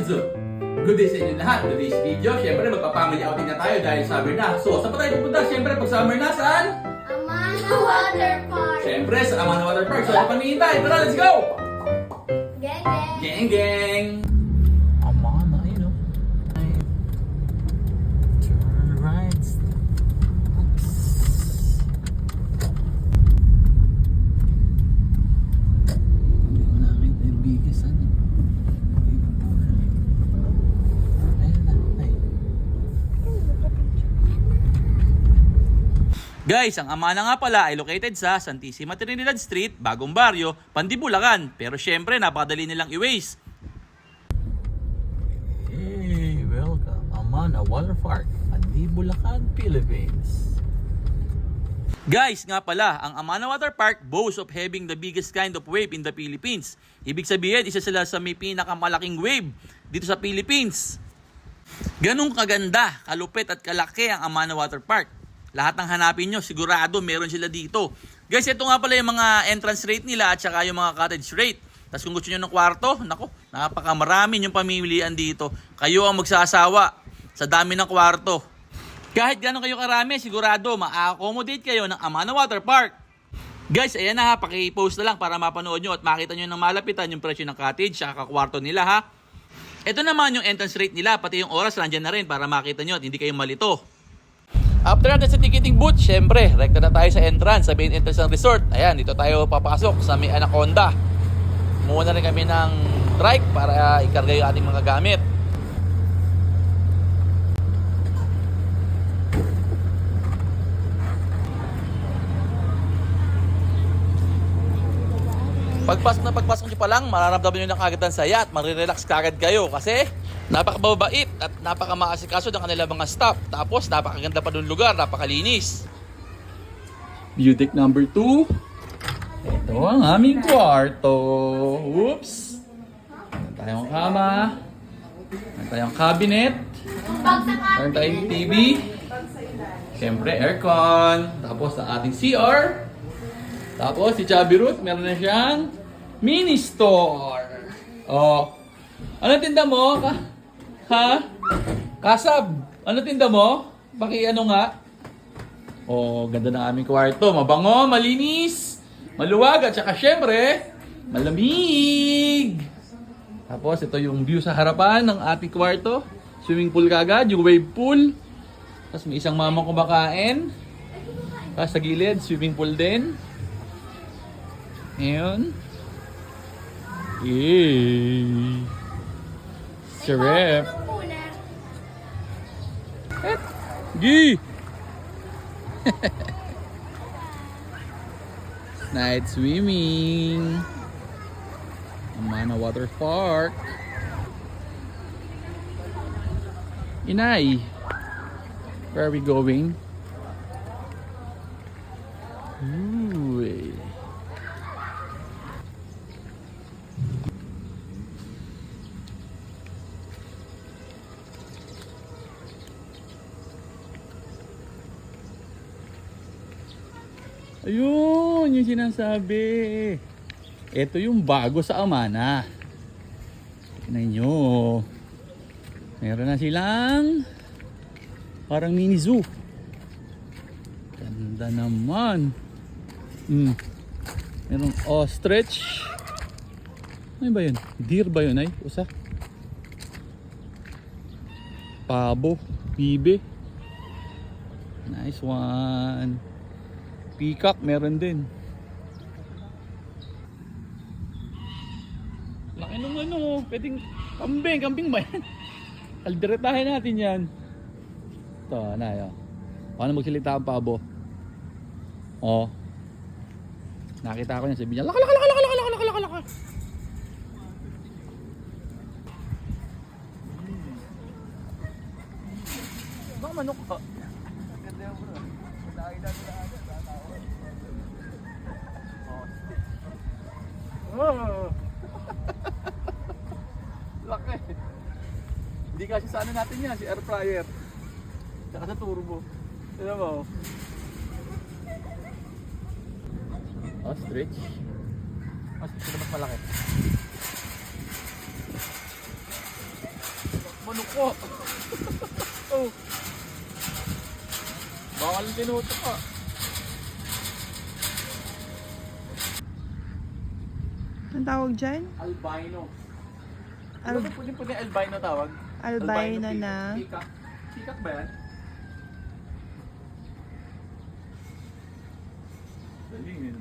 friends! Good day sa inyo lahat. Today's video, syempre magpa-family outing na tayo dahil summer na. So, saan pa tayo pupunta? Syempre, pag summer na, saan? Amana Water Park. Syempre, sa Amana Water Park. So, ano pa nihintay? Tara, let's go! Geng, geng. Gang, gang! Amana, you know. Turn right. Hindi ko nakita yung biggest ano. Guys, ang Amana nga pala ay located sa Santissima Trinidad Street, Bagong Baryo, Pandibulacan. Pero syempre, napakadali nilang i-waste. Hey, welcome. Amana Water Park, Pandibulacan, Philippines. Guys, nga pala, ang Amana Water Park boasts of having the biggest kind of wave in the Philippines. Ibig sabihin, isa sila sa may pinakamalaking wave dito sa Philippines. Ganong kaganda, kalupit at kalaki ang Amana Water Park. Lahat ng hanapin nyo, sigurado meron sila dito. Guys, ito nga pala yung mga entrance rate nila at saka yung mga cottage rate. Tapos kung gusto nyo ng kwarto, nako, napakamarami yung pamimilian dito. Kayo ang magsasawa sa dami ng kwarto. Kahit gano'n kayo karami, sigurado ma-accommodate kayo ng Amana Water Park. Guys, ayan na ha, paki-post na lang para mapanood nyo at makita nyo ng malapitan yung presyo ng cottage at kwarto nila ha. Ito naman yung entrance rate nila, pati yung oras nandiyan na rin para makita nyo at hindi kayo malito. After natin sa ticketing booth, syempre, rekta na tayo sa entrance, sa main entrance ng resort. Ayan, dito tayo papasok sa may Anaconda. Muna rin kami ng trike para ikarga yung ating mga gamit. Pagpasok nyo pa lang, mararamdaman nyo ng agad ang saya at marirelax kagad kayo kasi napakababait at napakamaasikaso ng kanilang mga staff. Tapos napakaganda pa dun lugar, napakalinis. View deck number 2. Ito ang aming kwarto. Oops. Meron tayong kama. Meron tayong cabinet. Meron tayong TV. Siyempre aircon. Tapos ang ating CR. Tapos si Chubby Ruth, meron na siyang mini store. Oh. Ano tinda mo? Ha? Kasab. Ano tinda mo? Ano nga? Oh, ganda ng aming kwarto. Mabango, malinis, maluwag, at saka syempre, malamig. Tapos ito yung view sa harapan ng ating kwarto. Swimming pool kagad, yung wave pool. Tapos may isang mamang kumakain. Tapos sa gilid, swimming pool din. Ngayon. Yay! Sarap! Gi! Night swimming! Amana Water Park! Inay! Where are we going? Ooh! Ayun, yung sinasabi. Ito yung bago sa Amana. Tignan nyo. Meron na silang parang mini zoo. Ganda naman. Merong ostrich. Ano ba yun? Deer ba yun ay? Usa? Pabo. Bibe. Nice one. Peacock, meron din. Laki nung ano, pwedeng kambing ba yan? Kalderetahin natin yan. Ito, ano. Paano magsalita ang pabo? Oh. Nakita ko niya, sabi niya, laka. Baka manok ka. Oh. Laki. Hindi kasi sa ano natin yan, si air fryer. Tsaka sa turbo. Tignan mo. Ostrich. Ostrich na mas malaki. ano ko. Oh. Bawal tinuto ka. Ang tawag dyan? Albino. Al- Pwede albino tawag? albino na. Peacock. Peacock ba yan? Galing yun.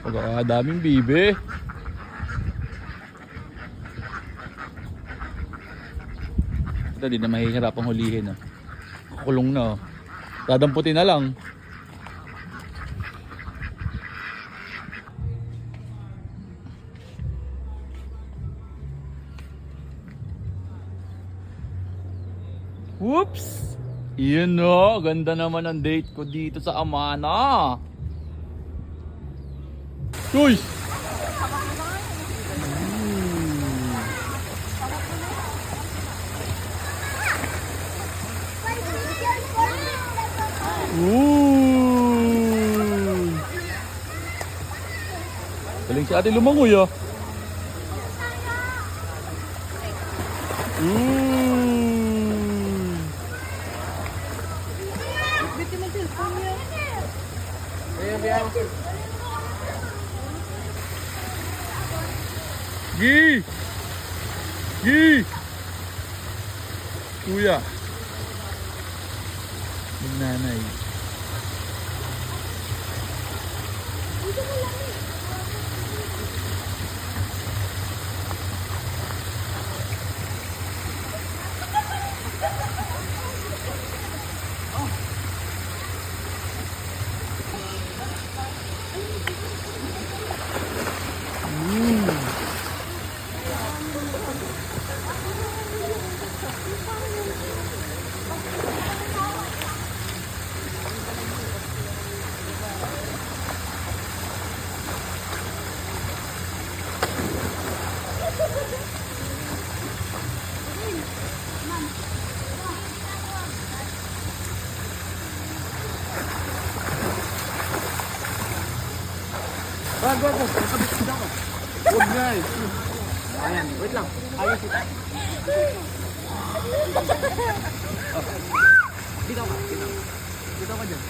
Pagkakadaming bibe. Ito, di na mahihirapang hulihin. Oh. Kulong na. Oh. Dadamputin na lang. Whoops! Yun no, ganda naman ang date ko dito sa Amana. Uy! Ooh! Galing si ate lumangoy ah. Bitin mo telephone niya. Gi! Gi! Kuya. Yung nanay. Huwag na eh. Ayan, wait lang. Ayos ito. Dito ka, dito. Dito ka dyan.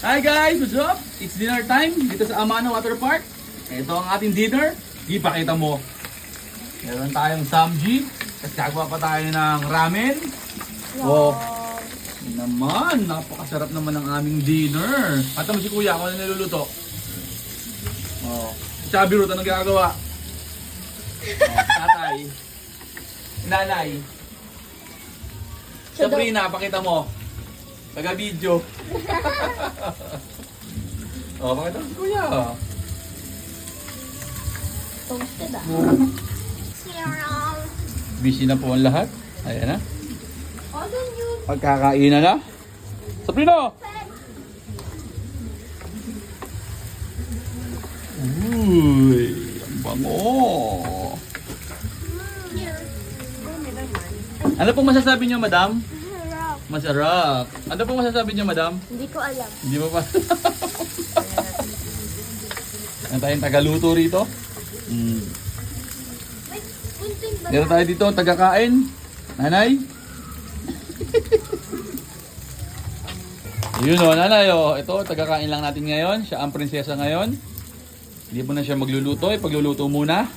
Hi guys, what's up? It's dinner time dito sa Amana Water Park. Ito ang ating dinner. Ipakita mo. Meron tayong samji. Tapos gagawa pa tayo ng ramen. Oh, naman, napakasarap naman ang aming dinner. At naman si Kuya, ako na niluluto. Oh, si Chubby Root, anong gagawa? Oh, tatay. Nanay. Sabrina, pakita mo. Taga-video. Oh, pakita mo si Kuya. Toasted ah. Sarap. Busy na po ang lahat. Ayan na. Oh, then you Pagkakainan na. Sabrina! Uy, ang bango. Ano pong masasabi niyo, madam? Sarap. Masarap. Ano pong masasabi niyo, madam? Hindi ko alam. Hindi mo pa. Ano tayong tagaluto rito? Wait, kunting ba? Meron tayo dito, tagakain. Nanay? Yun o, nanay o. Ito, tagakain lang natin ngayon. Siya ang prinsesa ngayon. Hindi mo na siya magluluto. Ipagluluto muna.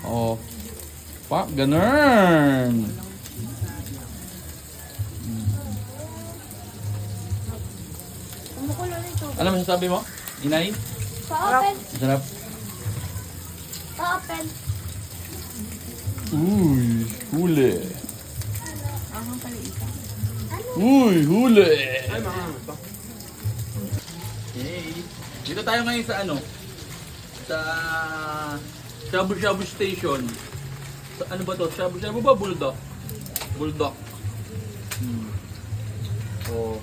O. Pa, ganun. Kumukulo nito. Ano masasabi mo? Inay? Pa-open. Masarap. Pa-open. Uy, huli. Uy, huli. Hey. Dito tayo ngayon sa ano? Sa Shabu Shabu Station. Sa, ano ba to? Shabu Shabu ba? Bulldog? Bulldog. Oh.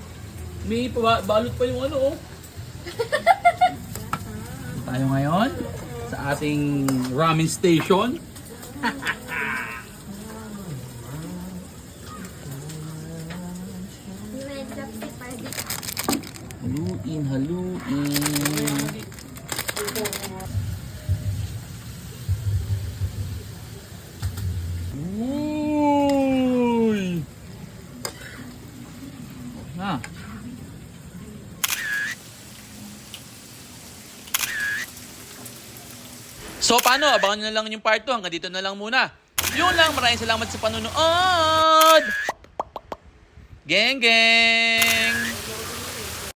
May balot pa yung ano oh. Dito tayo ngayon. sa ating ramen station. Haluin. Uy! Na. So paano? Abangan nyo na lang yung part 2. Hanggang dito na lang muna. Yun lang. Maraming salamat sa panonood. Geng!